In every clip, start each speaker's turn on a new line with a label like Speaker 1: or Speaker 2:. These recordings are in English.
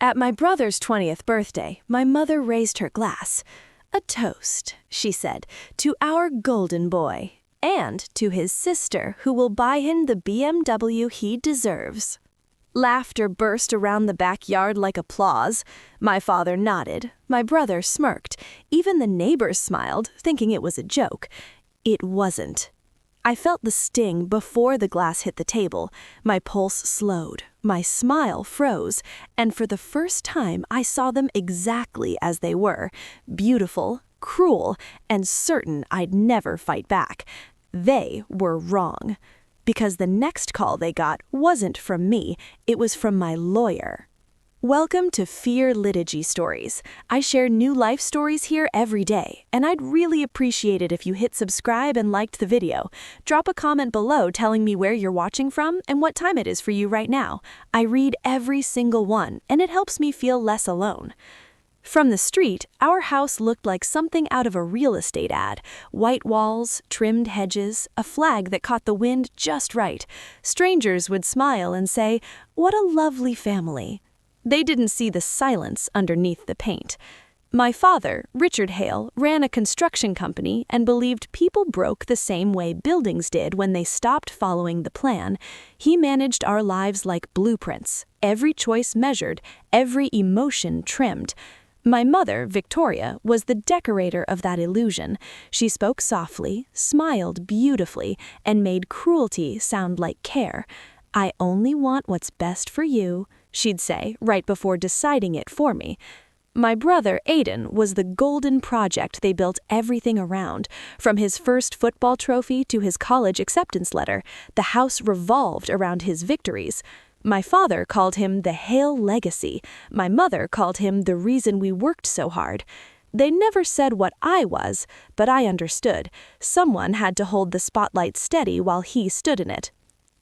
Speaker 1: At my brother's 20th birthday, my mother raised her glass. "A toast," she said, "to our golden boy, and to his sister who will buy him the BMW he deserves." Laughter burst around the backyard like applause. My father nodded. My brother smirked. Even the neighbors smiled, thinking it was a joke. It wasn't. I felt the sting before the glass hit the table. My pulse slowed, my smile froze, and for the first time I saw them exactly as they were, beautiful, cruel, and certain I'd never fight back. They were wrong. Because the next call they got wasn't from me, it was from my lawyer. Welcome to Fear Litigation Stories. I share new life stories here every day, and I'd really appreciate it if you hit subscribe and liked the video. Drop a comment below telling me where you're watching from and what time it is for you right now. I read every single one, and it helps me feel less alone. From the street, our house looked like something out of a real estate ad. White walls, trimmed hedges, a flag that caught the wind just right. Strangers would smile and say, "What a lovely family." They didn't see the silence underneath the paint. My father, Richard Hale, ran a construction company and believed people broke the same way buildings did when they stopped following the plan. He managed our lives like blueprints, every choice measured, every emotion trimmed. My mother, Victoria, was the decorator of that illusion. She spoke softly, smiled beautifully, and made cruelty sound like care. "I only want what's best for you," she'd say right before deciding it for me. My brother, Aiden, was the golden project they built everything around. From his first football trophy to his college acceptance letter, the house revolved around his victories. My father called him the Hale Legacy. My mother called him the reason we worked so hard. They never said what I was, but I understood. Someone had to hold the spotlight steady while he stood in it.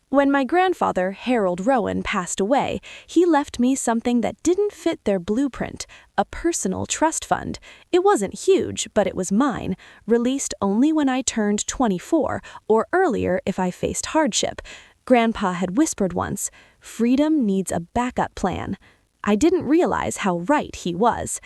Speaker 1: When my grandfather, Harold Rowan, passed away, he left me something that didn't fit their blueprint, a personal trust fund. It wasn't huge, but it was mine, released only when I turned 24, or earlier if I faced hardship. Grandpa had whispered once, "Freedom needs a backup plan." I didn't realize how right he was.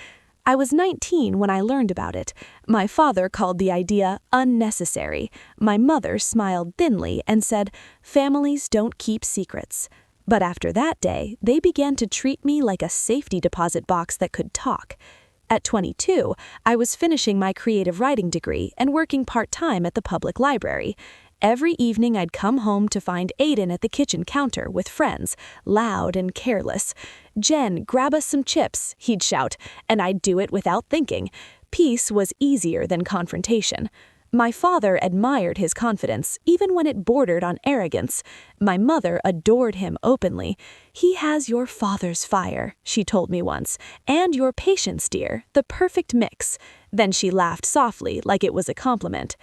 Speaker 1: I was 19 when I learned about it. My father called the idea unnecessary. My mother smiled thinly and said, "Families don't keep secrets." But after that day, they began to treat me like a safety deposit box that could talk. At 22, I was finishing my creative writing degree and working part-time at the public library. Every evening I'd come home to find Aiden at the kitchen counter with friends, loud and careless. "Jen, grab us some chips," he'd shout, and I'd do it without thinking. Peace was easier than confrontation. My father admired his confidence, even when it bordered on arrogance. My mother adored him openly. "He has your father's fire," she told me once, "and your patience, dear, the perfect mix." Then she laughed softly like it was a compliment.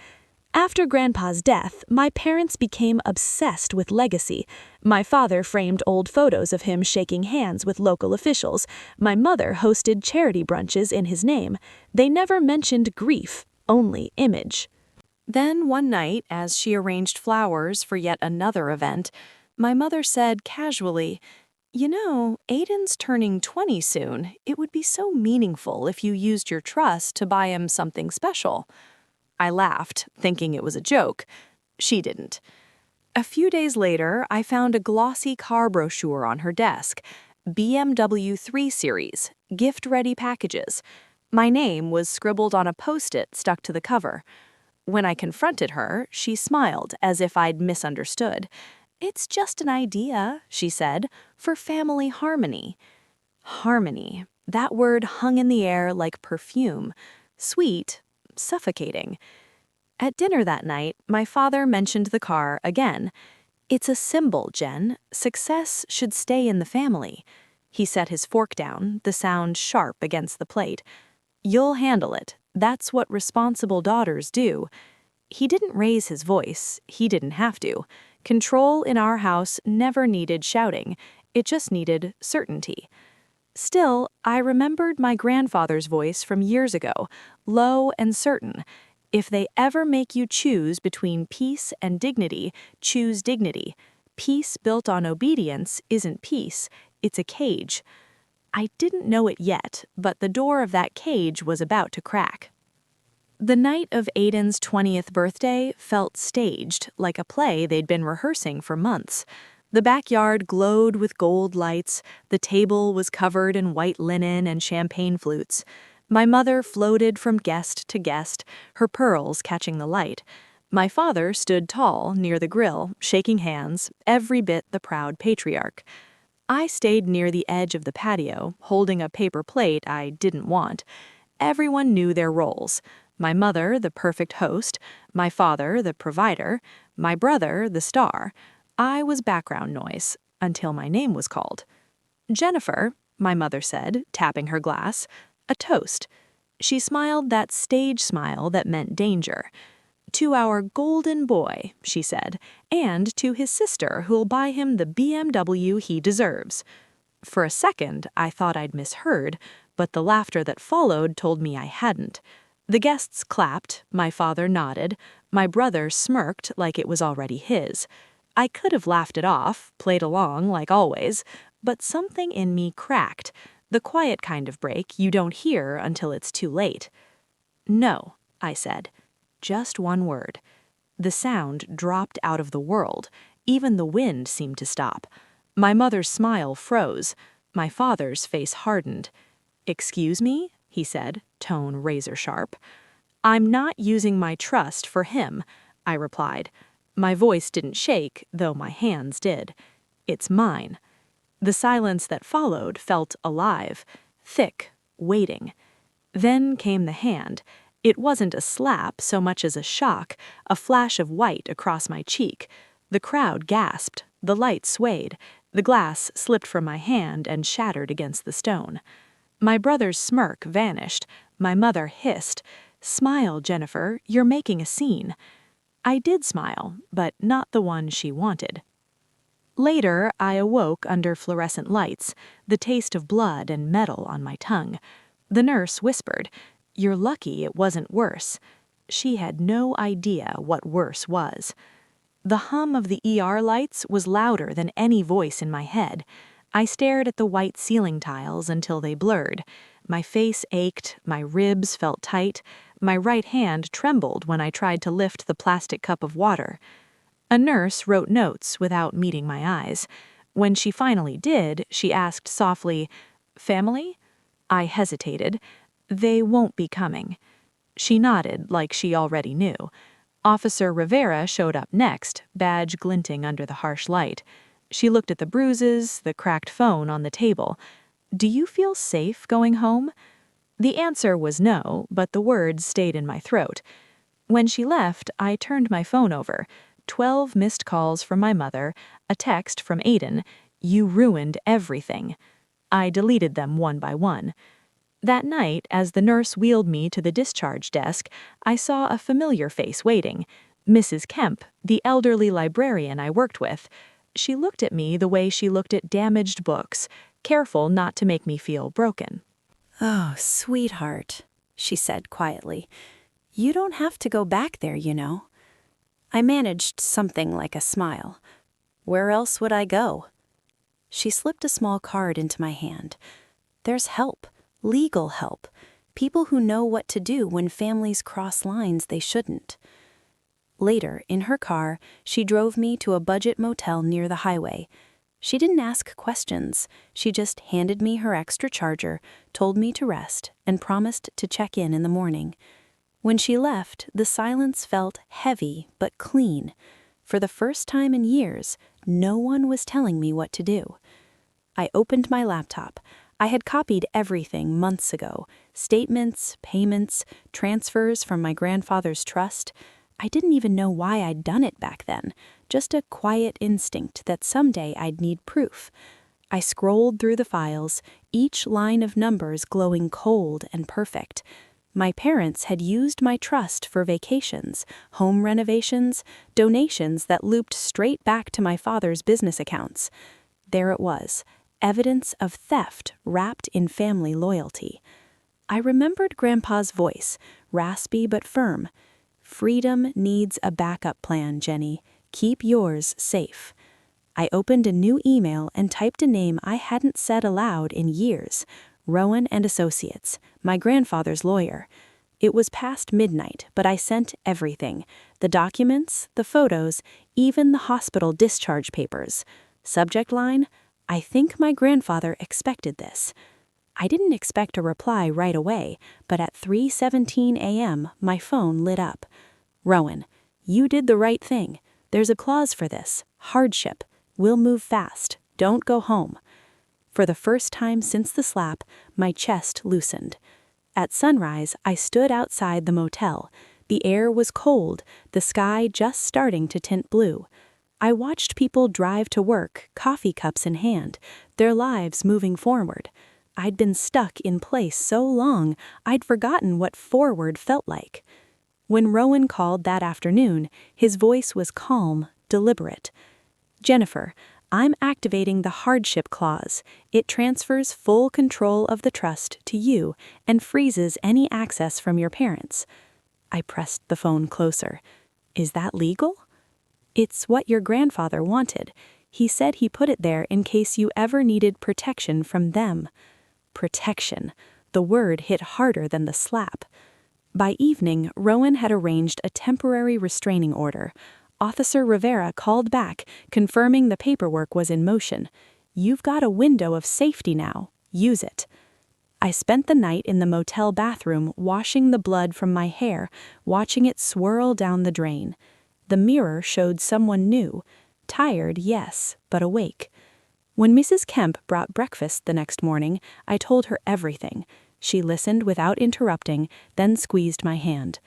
Speaker 1: After Grandpa's death, my parents became obsessed with legacy. My father framed old photos of him shaking hands with local officials. My mother hosted charity brunches in his name. They never mentioned grief, only image. Then one night, as she arranged flowers for yet another event, my mother said casually, "You know, Aiden's turning 20 soon. It would be so meaningful if you used your trust to buy him something special." I laughed, thinking it was a joke. She didn't. A few days later, I found a glossy car brochure on her desk. BMW 3 Series, gift-ready packages. My name was scribbled on a post-it stuck to the cover. When I confronted her, she smiled as if I'd misunderstood. "It's just an idea," she said, "for family harmony." Harmony. That word hung in the air like perfume. Sweet, suffocating. At dinner that night, my father mentioned the car again. "It's a symbol, Jen. Success should stay in the family." He set his fork down, the sound sharp against the plate. "You'll handle it. That's what responsible daughters do." He didn't raise his voice. He didn't have to. Control in our house never needed shouting. It just needed certainty. Still, I remembered my grandfather's voice from years ago, low and certain. "If they ever make you choose between peace and dignity, choose dignity. Peace built on obedience isn't peace, it's a cage."
Speaker 2: I didn't know it yet, but the door of that cage was about to crack. The night of Aiden's 20th birthday felt staged, like a play they'd been rehearsing for months. The backyard glowed with gold lights, the table was covered in white linen and champagne flutes. My mother floated from guest to guest, her pearls catching the light. My father stood tall near the grill, shaking hands, every bit the proud patriarch. I stayed near the edge of the patio, holding a paper plate I didn't want. Everyone knew their roles. My mother, the perfect host, my father, the provider, my brother, the star. I was background noise, until my name was called. "Jennifer," my mother said, tapping her glass, "a toast." She smiled that stage smile that meant danger. "To our golden boy," she said, "and to his sister who'll buy him the BMW he deserves." For a second, I thought I'd misheard, but the laughter that followed told me I hadn't. The guests clapped, my father nodded, my brother smirked like it was already his. I could have laughed it off, played along like always, but something in me cracked, the quiet kind of break you don't hear until it's too late. "No," I said. Just one word. The sound dropped out of the world. Even the wind seemed to stop. My mother's smile froze. My father's face hardened. "Excuse me?" he said, tone razor sharp. "I'm not using my trust for him," I replied. My voice didn't shake, though my hands did. "It's mine." The silence that followed felt alive, thick, waiting. Then came the hand. It wasn't a slap so much as a shock, a flash of white across my cheek. The crowd gasped, the light swayed, the glass slipped from my hand and shattered against the stone. My brother's smirk vanished. My mother hissed, "Smile, Jennifer, you're making a scene." I did smile, but not the one she wanted. Later, I awoke under fluorescent lights, the taste of blood and metal on my tongue. The nurse whispered, "You're lucky it wasn't worse." She had no idea what worse was. The hum of the ER lights was louder than any voice in my head. I stared at the white ceiling tiles until they blurred. My face ached, my ribs felt tight, my right hand trembled when I tried to lift the plastic cup of water. A nurse wrote notes without meeting my eyes. When she finally did, she asked softly, "Family?" I hesitated. "They won't be coming." She nodded like she already knew. Officer Rivera showed up next, badge glinting under the harsh light. She looked at the bruises, the cracked phone on the table. "Do you feel safe going home?" The answer was no, but the words stayed in my throat. When she left, I turned my phone over. 12 missed calls from my mother, a text from Aiden, "You ruined everything." I deleted them one by one. That night, as the nurse wheeled me to the discharge desk, I saw a familiar face waiting. Mrs. Kemp, the elderly librarian I worked with. She looked at me the way she looked at damaged books, careful not to make me feel broken.
Speaker 1: "Oh, sweetheart," she said quietly. "You don't have to go back there, you know." I managed something like a smile. Where else would I go? She slipped a small card into my hand. "There's help, legal help, people who know what to do when families cross lines they shouldn't." Later, in her car, she drove me to a budget motel near the highway. She didn't ask questions. She just handed me her extra charger, told me to rest, and promised to check in the morning. When she left, the silence felt heavy but clean. For the first time in years, no one was telling me what to do. I opened my laptop. I had copied everything months ago: statements, payments, transfers from my grandfather's trust. I didn't even know why I'd done it back then, just a quiet instinct that someday I'd need proof. I scrolled through the files, each line of numbers glowing cold and perfect. My parents had used my trust for vacations, home renovations, donations that looped straight back to my father's business accounts. There it was, evidence of theft wrapped in family loyalty. I remembered Grandpa's voice, raspy but firm. "Freedom needs a backup plan, Jenny. Keep yours safe."
Speaker 2: I opened a new email and typed a name I hadn't said aloud in years. Rowan and Associates, my grandfather's lawyer. It was past midnight, but I sent everything. The documents, the photos, even the hospital discharge papers. Subject line, I think my grandfather expected this. I didn't expect a reply right away, but at 3:17 a.m. my phone lit up. Rowan, you did the right thing. There's a clause for this. Hardship. We'll move fast. Don't go home. For the first time since the slap, my chest loosened. At sunrise, I stood outside the motel. The air was cold, the sky just starting to tint blue. I watched people drive to work, coffee cups in hand, their lives moving forward. I'd been stuck in place so long, I'd forgotten what forward felt like. When Rowan called that afternoon, his voice was calm, deliberate. Jennifer, I'm activating the hardship clause. It transfers full control of the trust to you and freezes any access from your parents. I pressed the phone closer. Is that legal? It's what your grandfather wanted. He said he put it there in case you ever needed protection from them. Protection. The word hit harder than the slap. By evening, Rowan had arranged a temporary restraining order. Officer Rivera called back, confirming the paperwork was in motion. You've got a window of safety now. Use it. I spent the night in the motel bathroom washing the blood from my hair, watching it swirl down the drain. The mirror showed someone new. Tired, yes, but awake. When Mrs. Kemp brought breakfast the next morning, I told her everything. She listened without interrupting, then squeezed my hand.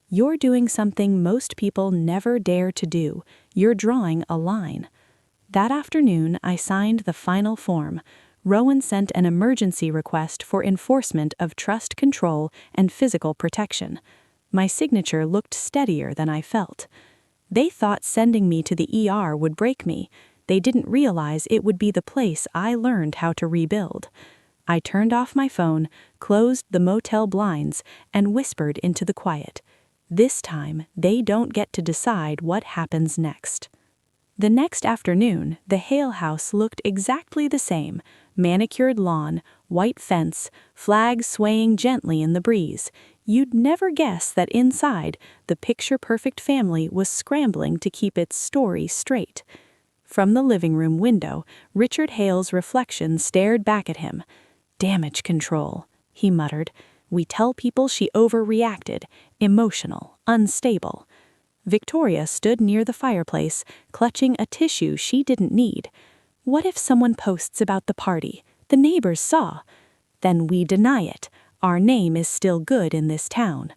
Speaker 2: You're doing something most people never dare to do. You're drawing a line. That afternoon, I signed the final form. Rowan sent an emergency request for enforcement of trust control and physical protection. My signature looked steadier than I felt. They thought sending me to the ER would break me. They didn't realize it would be the place I learned how to rebuild. I turned off my phone, closed the motel blinds, and whispered into the quiet. This time, they don't get to decide what happens next. The next afternoon, the Hale house looked exactly the same. Manicured lawn, white fence, flags swaying gently in the breeze. You'd never guess that inside, the picture-perfect family was scrambling to keep its story straight. From the living room window, Richard Hale's reflection stared back at him. Damage control, he muttered. We tell people she overreacted, emotional, unstable. Victoria stood near the fireplace, clutching a tissue she didn't need. What if someone posts about the party? The neighbors saw. Then we deny it. Our name is still good in this town.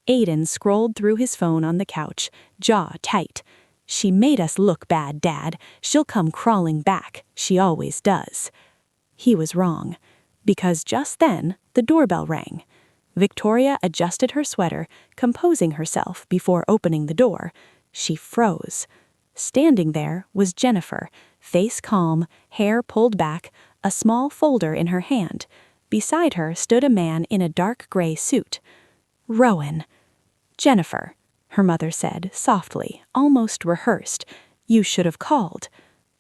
Speaker 2: Aiden scrolled through his phone on the couch, jaw tight. She made us look bad, Dad. She'll come crawling back. She always does. He was wrong. Because just then, the doorbell rang. Victoria adjusted her sweater, composing herself before opening the door. She froze. Standing there was Jennifer, face calm, hair pulled back, a small folder in her hand. Beside her stood a man in a dark gray suit. Rowan. Jennifer, her mother said, softly, almost rehearsed. You should have called.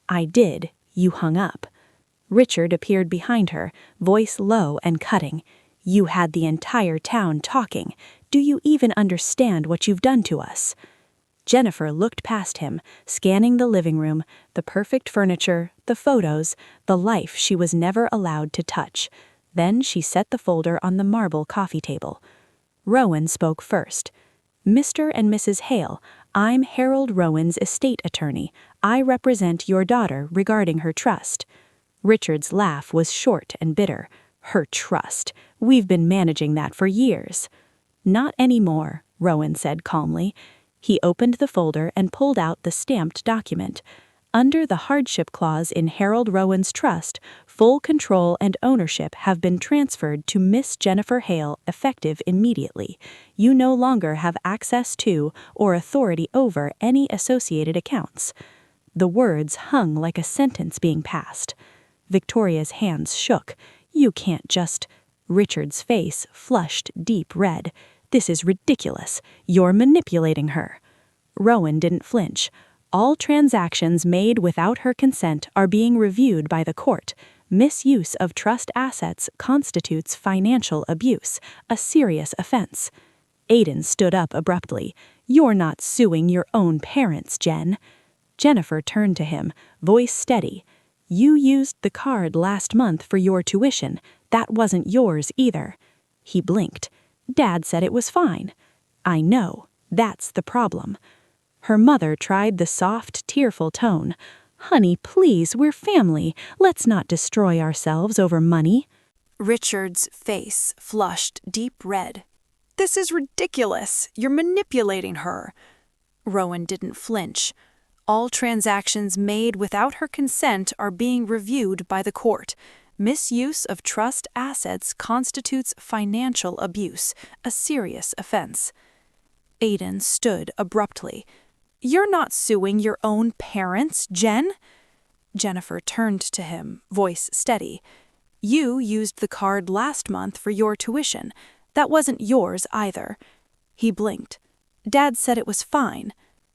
Speaker 2: I did. You hung up. Richard appeared behind her, voice low and cutting. You had the entire town talking. Do you even understand what you've done to us? Jennifer looked past him, scanning the living room, the perfect furniture, the photos, the life she was never allowed to touch. Then she set the folder on the marble coffee table. Rowan spoke first. Mr. and Mrs. Hale, I'm Harold Rowan's estate attorney. I represent your daughter regarding her trust. Richard's laugh was short and bitter. Her trust. We've been managing that for years. Not anymore, Rowan said calmly. He opened the folder and pulled out the stamped document. Under the hardship clause in Harold Rowan's trust, full control and ownership have been transferred to Miss Jennifer Hale effective immediately. You no longer have access to or authority over any associated accounts. The words hung like a sentence being passed. Victoria's hands shook. You can't just... Richard's face flushed deep red. This is ridiculous. You're manipulating her. Rowan didn't flinch. All transactions made without her consent are being reviewed by the court. Misuse of trust assets constitutes financial abuse, a serious offense. Aiden stood up abruptly. You're not suing your own parents, Jen. Jennifer turned to him, voice steady. You used the card last month for your tuition. That wasn't yours either. He blinked. Dad said it was fine. I know. That's the problem. Her mother tried the soft, tearful tone. Honey, please, we're family. Let's not destroy ourselves over money.
Speaker 3: Richard's face flushed deep red. This is ridiculous. You're manipulating her. Rowan didn't flinch. All transactions made without her consent are being reviewed by the court. Misuse of trust assets constitutes financial abuse, a serious offense. Aiden stood abruptly. You're not suing your own parents, Jen? Jennifer turned to him, voice steady. You used the card last month for your tuition. That wasn't yours either. He blinked. Dad said it was fine.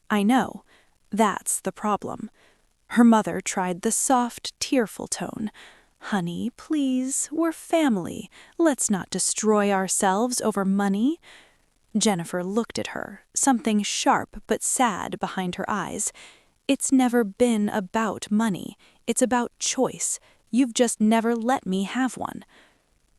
Speaker 3: I know. That's the problem. Her mother tried the soft, tearful tone. Honey, please, we're family. Let's not destroy ourselves over money. Jennifer looked at her, something sharp but sad behind her eyes. It's never been about money. It's about choice. You've just never let me have one.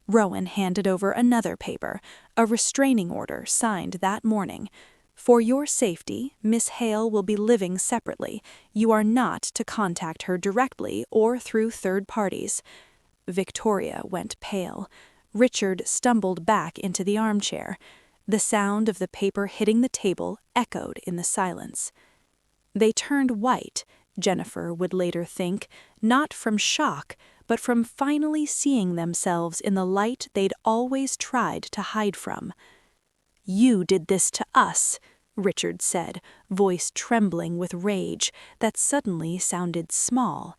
Speaker 3: Rowan handed over another paper, a restraining order signed that morning. For your safety, Miss Hale will be living separately. You are not to contact her directly or through third parties. Victoria went pale. Richard stumbled back into the armchair. The sound of the paper hitting the table echoed in the silence. They turned white, Jennifer would later think, not from shock, but from finally seeing themselves in the light they'd always tried to hide from. You did this to us, Richard said, voice trembling with rage that suddenly sounded small.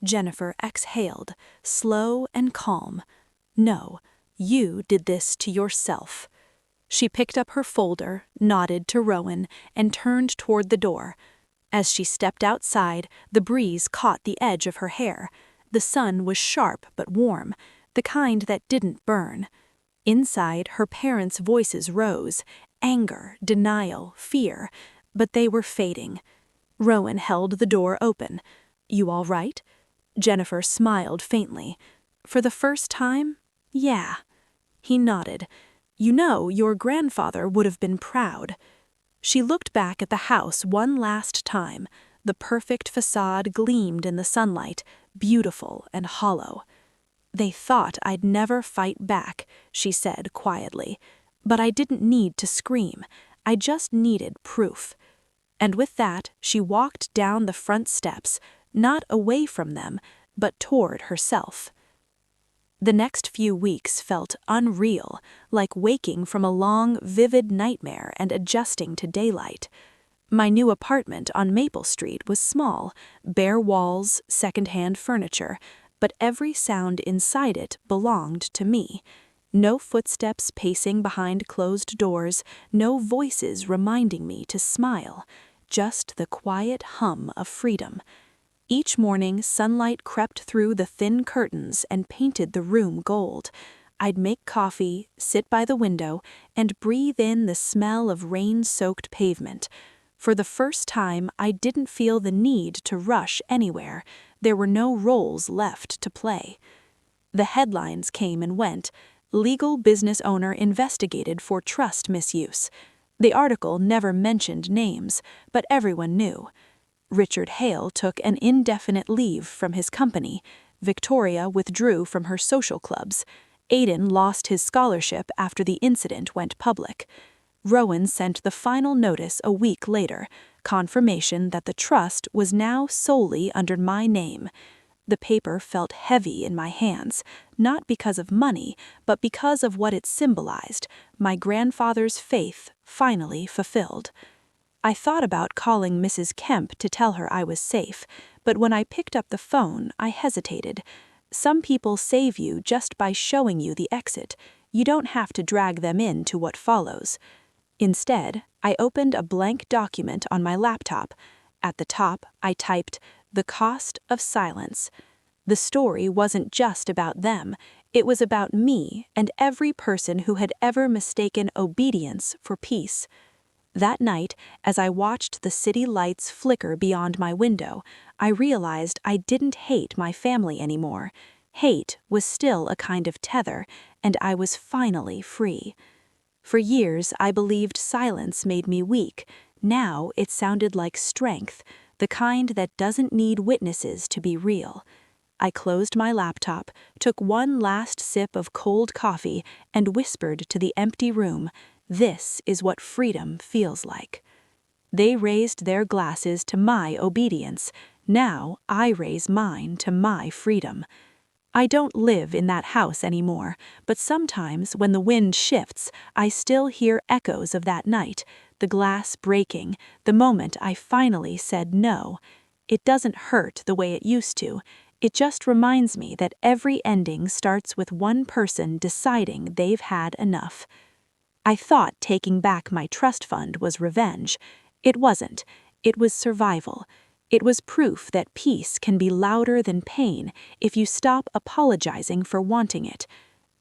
Speaker 3: Jennifer exhaled, slow and calm. No, you did this to yourself. She picked up her folder, nodded to Rowan, and turned toward the door. As she stepped outside, the breeze caught the edge of her hair. The sun was sharp but warm, the kind that didn't burn. Inside, her parents' voices rose, anger, denial, fear, but they were fading. Rowan held the door open. You all right? Jennifer smiled faintly. For the first time? Yeah. He nodded. You know, your grandfather would have been proud. She looked back at the house one last time. The perfect facade gleamed in the sunlight, beautiful and hollow. They thought I'd never fight back, she said quietly. But I didn't need to scream. I just needed proof. And with that, she walked down the front steps, not away from them, but toward herself. The next few weeks felt unreal, like waking from a long, vivid nightmare and adjusting to daylight. My new apartment on Maple Street was small, bare walls, second-hand furniture, but every sound inside it belonged to me. No footsteps pacing behind closed doors, no voices reminding me to smile, just the quiet hum of freedom. Each morning, sunlight crept through the thin curtains and painted the room gold. I'd make coffee, sit by the window, and breathe in the smell of rain-soaked pavement. For the first time, I didn't feel the need to rush anywhere. There were no roles left to play. The headlines came and went. Legal business owner investigated for trust misuse. The article never mentioned names, but everyone knew. Richard Hale took an indefinite leave from his company. Victoria withdrew from her social clubs. Aiden lost his scholarship after the incident went public. Rowan sent the final notice a week later, confirmation that the trust was now solely under my name. The paper felt heavy in my hands, not because of money, but because of what it symbolized, my grandfather's faith finally fulfilled. I thought about calling Mrs. Kemp to tell her I was safe, but when I picked up the phone, I hesitated. Some people save you just by showing you the exit. You don't have to drag them into what follows. Instead, I opened a blank document on my laptop.
Speaker 2: At the top, I typed, "The Cost of Silence." The story wasn't just about them, it was about me and every person who had ever mistaken obedience for peace. That night, as I watched the city lights flicker beyond my window, I realized I didn't hate my family anymore. Hate was still a kind of tether, and I was finally free. For years, I believed silence made me weak. Now it sounded like strength, the kind that doesn't need witnesses to be real. I closed my laptop, took one last sip of cold coffee, and whispered to the empty room, "This is what freedom feels like." They raised their glasses to my obedience. Now I raise mine to my freedom. I don't live in that house anymore, but sometimes when the wind shifts, I still hear echoes of that night, the glass breaking, the moment I finally said no. It doesn't hurt the way it used to. It just reminds me that every ending starts with one person deciding they've had enough. I thought taking back my trust fund was revenge. It wasn't. It was survival. It was proof that peace can be louder than pain if you stop apologizing for wanting it.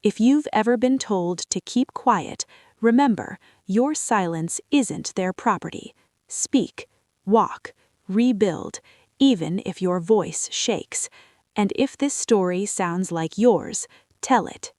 Speaker 2: If you've ever been told to keep quiet, remember, your silence isn't their property. Speak, walk, rebuild, even if your voice shakes. And if this story sounds like yours, tell it.